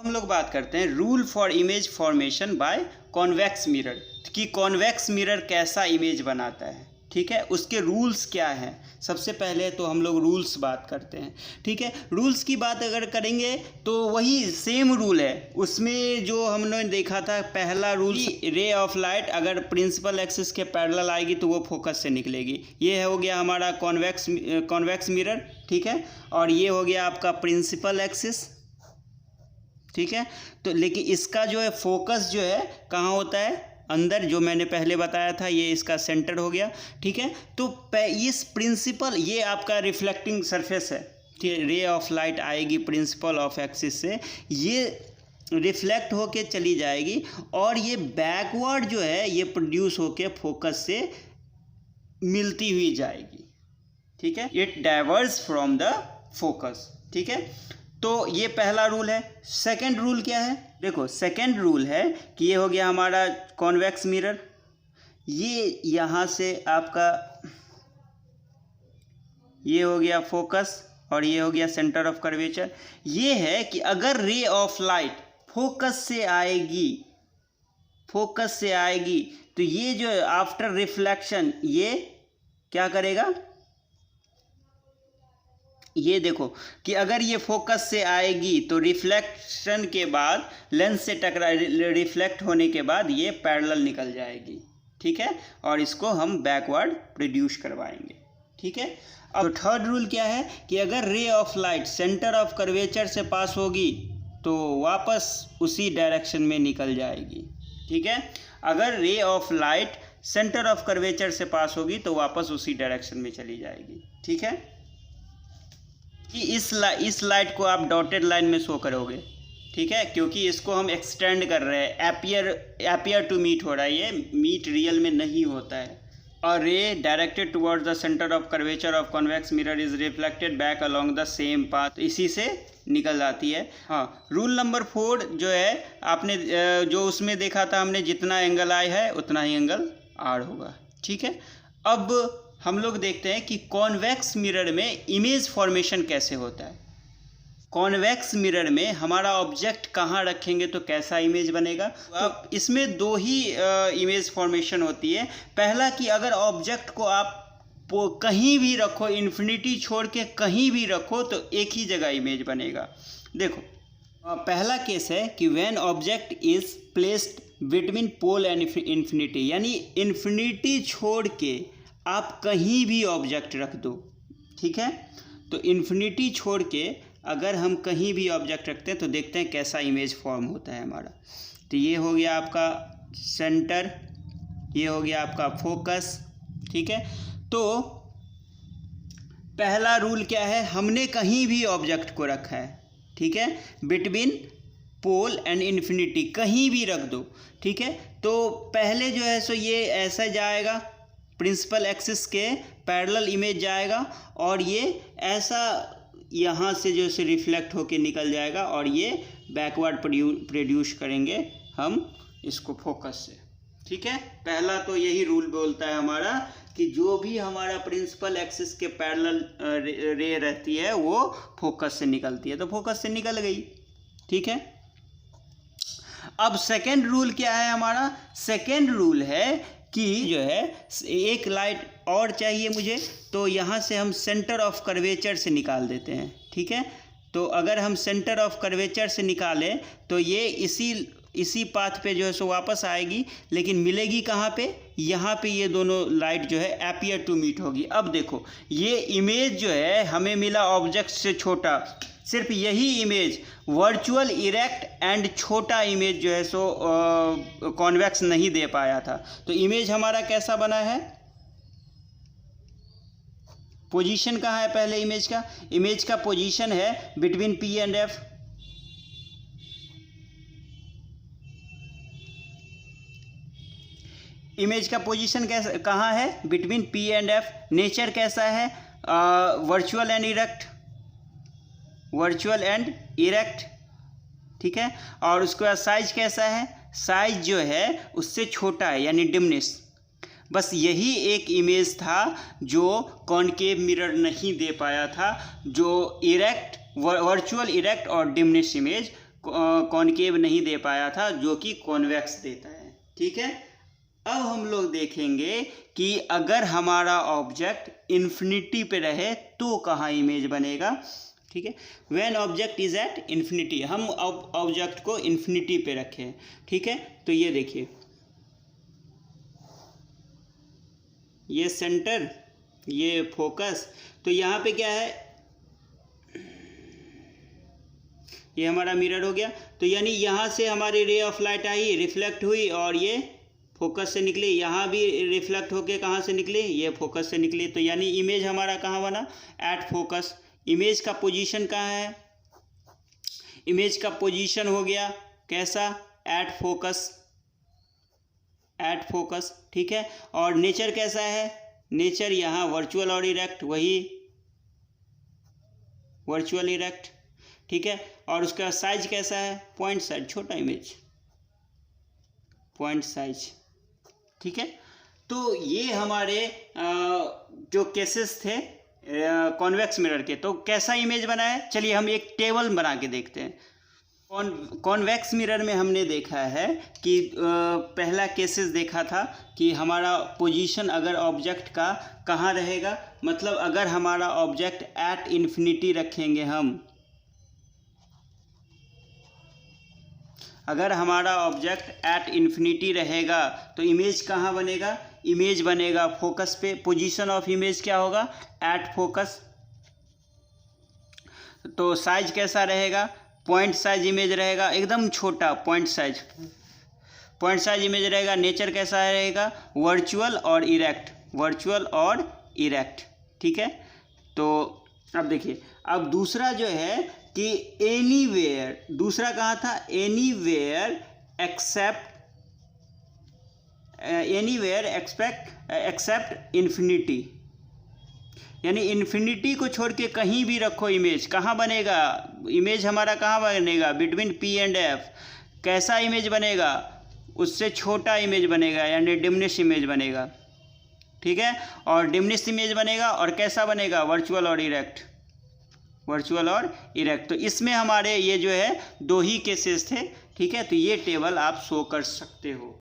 हम लोग बात करते हैं rule for image formation by convex mirror, कि कॉन्वेक्स मिरर कैसा इमेज बनाता है। ठीक है, उसके रूल्स क्या हैं। सबसे पहले तो हम लोग रूल्स बात करते हैं। ठीक है, रूल्स की बात अगर करेंगे तो वही सेम रूल है उसमें जो हमने देखा था। पहला रूल, रे ऑफ लाइट अगर प्रिंसिपल एक्सिस के पैरेलल आएगी तो वो फोकस से निकलेगी। ये हो गया हमारा कॉन्वेक्स मिरर। ठीक है, और ये हो गया आपका प्रिंसिपल एक्सिस। ठीक है, तो लेकिन इसका जो है फोकस जो है कहाँ होता है, अंदर, जो मैंने पहले बताया था, ये इसका सेंटर हो गया। ठीक है, तो इस प्रिंसिपल, ये आपका रिफ्लेक्टिंग सरफेस है। ठीक है, रे ऑफ लाइट आएगी प्रिंसिपल ऑफ एक्सिस से, ये रिफ्लेक्ट होके चली जाएगी और ये बैकवर्ड जो है ये प्रोड्यूस होके फोकस से मिलती हुई जाएगी। ठीक है, it diverge from the focus. ठीक है, तो ये पहला रूल है। सेकंड रूल क्या है, देखो सेकंड रूल है कि ये हो गया हमारा कॉन्वेक्स मिरर, ये यहाँ से आपका ये हो गया फोकस और ये हो गया सेंटर ऑफ कर्वेचर। ये है कि अगर रे ऑफ लाइट फोकस से आएगी तो ये जो आफ्टर रिफ्लेक्शन ये क्या करेगा, ये देखो कि अगर ये फोकस से आएगी तो रिफ्लेक्शन के बाद लेंस से टकरा, रिफ्लेक्ट होने के बाद ये पैरेलल निकल जाएगी। ठीक है, और इसको हम बैकवर्ड प्रोड्यूस करवाएंगे। ठीक है, अब थर्ड रूल क्या है कि अगर ray of light centre of curvature से पास होगी तो वापस उसी डायरेक्शन में निकल जाएगी। ठीक है, अगर ray of light centre of curvature से पास होगी तो वापस उसी डायरेक्शन में चली जाएगी। ठीक है, कि इस लाइट को आप डॉटेड लाइन में शो करोगे। ठीक है, क्योंकि इसको हम एक्सटेंड कर रहे हैं, एपियर टू मीट हो रहा है, ये मीट रियल में नहीं होता है। और रे directed towards the centre of curvature of convex mirror is reflected back along the same path, तो इसी से निकल जाती है। हाँ, रूल नंबर 4 जो है आपने जो उसमें देखा था हमने, जितना एंगल आई है उतना ही एंगल आर होगा। ठीक है, अब हम लोग देखते हैं कि कॉन्वेक्स मिरर में इमेज फॉर्मेशन कैसे होता है। कॉन्वेक्स मिरर में हमारा ऑब्जेक्ट कहाँ रखेंगे तो कैसा इमेज बनेगा। अब इसमें दो ही इमेज फॉर्मेशन होती है। पहला कि अगर ऑब्जेक्ट को आप कहीं भी रखो, इन्फिनिटी छोड़ के कहीं भी रखो तो एक ही जगह इमेज बनेगा। देखो पहला केस है कि when object is placed between pole and infinity, यानी इन्फिनिटी छोड़ के आप कहीं भी ऑब्जेक्ट रख दो। ठीक है, तो इन्फिनिटी छोड़ के अगर हम कहीं भी ऑब्जेक्ट रखते हैं तो देखते हैं कैसा इमेज फॉर्म होता है हमारा। तो ये हो गया आपका सेंटर, ये हो गया आपका फोकस। ठीक है, तो पहला रूल क्या है, हमने कहीं भी ऑब्जेक्ट को रखा है। ठीक है, बिटवीन पोल एंड इन्फिनिटी कहीं भी रख दो। ठीक है, तो पहले जो है सो ये ऐसा जाएगा, प्रिंसिपल एक्सिस के पैरेलल इमेज जाएगा और ये ऐसा यहाँ से जो है रिफ्लेक्ट होके निकल जाएगा और ये बैकवर्ड प्रोड्यूस करेंगे हम इसको फोकस से। ठीक है, पहला तो यही रूल बोलता है हमारा कि जो भी हमारा प्रिंसिपल एक्सिस के पैरेलल रे रहती है वो फोकस से निकलती है, तो फोकस से निकल गई। ठीक है, अब सेकेंड रूल क्या है हमारा, सेकेंड रूल है कि जो है एक लाइट और चाहिए मुझे, तो यहाँ से हम सेंटर ऑफ कर्वेचर से निकाल देते हैं। ठीक है, तो अगर हम सेंटर ऑफ कर्वेचर से निकालें तो ये इसी पाथ पे जो है सो वापस आएगी, लेकिन मिलेगी कहाँ पे, यहाँ पे ये दोनों लाइट जो है एपियर टू मीट होगी। अब देखो ये इमेज जो है हमें मिला ऑब्जेक्ट से छोटा, सिर्फ यही इमेज वर्चुअल इरेक्ट एंड छोटा इमेज जो है सो कॉन्वेक्स नहीं दे पाया था। तो इमेज हमारा कैसा बना है, पोजीशन कहाँ है पहले इमेज का पोजीशन है between P and F. Image का पोजीशन कैसा कहाँ है, between P and F. Nature कैसा है, वर्चुअल एंड इरेक्ट। ठीक है, और उसके बाद साइज कैसा है, साइज जो है उससे छोटा है यानी डिमनिश। बस यही एक इमेज था जो कॉनकेव मिरर नहीं दे पाया था, जो इरेक्ट, वर्चुअल इरेक्ट और डिमनिश इमेज कॉनकेव नहीं दे पाया था, जो कि कॉन्वेक्स देता है। ठीक है, अब हम लोग देखेंगे कि अगर हमारा ऑब्जेक्ट इन्फिनिटी पे रहे तो कहाँ इमेज बनेगा। ठीक है, when object is at infinity, हम ऑब्जेक्ट को इन्फिनिटी पे रखें। ठीक है, तो ये देखिए, ये सेंटर, ये फोकस, तो यहाँ पे क्या है, ये हमारा मिरर हो गया। तो यानी यहाँ से हमारी ray of light I, reflect हुई और ये फोकस से निकली, यहाँ भी रिफ्लेक्ट होके कहाँ से निकली, ये फोकस से निकली। तो यानी इमेज हमारा कहाँ बना, एट फोकस। इमेज का पोजीशन कहाँ है, इमेज का पोजीशन हो गया कैसा, एट फोकस, एट फोकस। ठीक है, और नेचर कैसा है, नेचर यहाँ वर्चुअल और इरेक्ट, वही वर्चुअल इरेक्ट। ठीक है, और उसका साइज कैसा है, पॉइंट साइज, छोटा इमेज, पॉइंट साइज। ठीक है, तो ये हमारे जो केसेस थे कॉन्वेक्स मिरर के, तो कैसा इमेज बना है, चलिए हम एक टेबल बना के देखते हैं। कॉन्वेक्स मिरर में हमने देखा है कि पहला केसेस देखा था कि हमारा पोजीशन अगर ऑब्जेक्ट का कहाँ रहेगा, मतलब अगर हमारा ऑब्जेक्ट एट इन्फिनिटी रखेंगे हम, अगर हमारा ऑब्जेक्ट एट इन्फिनिटी रहेगा तो इमेज कहाँ बनेगा, इमेज बनेगा फोकस पे। पोजीशन ऑफ इमेज क्या होगा, एट फोकस। तो साइज कैसा रहेगा, पॉइंट साइज इमेज रहेगा, एकदम छोटा point size, point size image रहेगा। नेचर कैसा रहेगा, वर्चुअल और इरेक्ट, वर्चुअल और इरेक्ट। ठीक है, तो अब देखिए, अब दूसरा जो है कि एनीवेयर, दूसरा कहाँ था, anywhere except, anywhere except infinity, यानी इन्फिनिटी को छोड़ के कहीं भी रखो इमेज, कहाँ बनेगा, इमेज हमारा कहाँ बनेगा, बिटवीन पी एंड एफ। कैसा इमेज बनेगा, उससे छोटा इमेज बनेगा, यानी डिमिनिश इमेज बनेगा। ठीक है, और डिमिनिश इमेज बनेगा और कैसा बनेगा, वर्चुअल और इरेक्ट, वर्चुअल और इरेक्ट। तो इसमें हमारे ये जो है दो ही केसेस थे। ठीक है, तो ये टेबल आप शो कर सकते हो।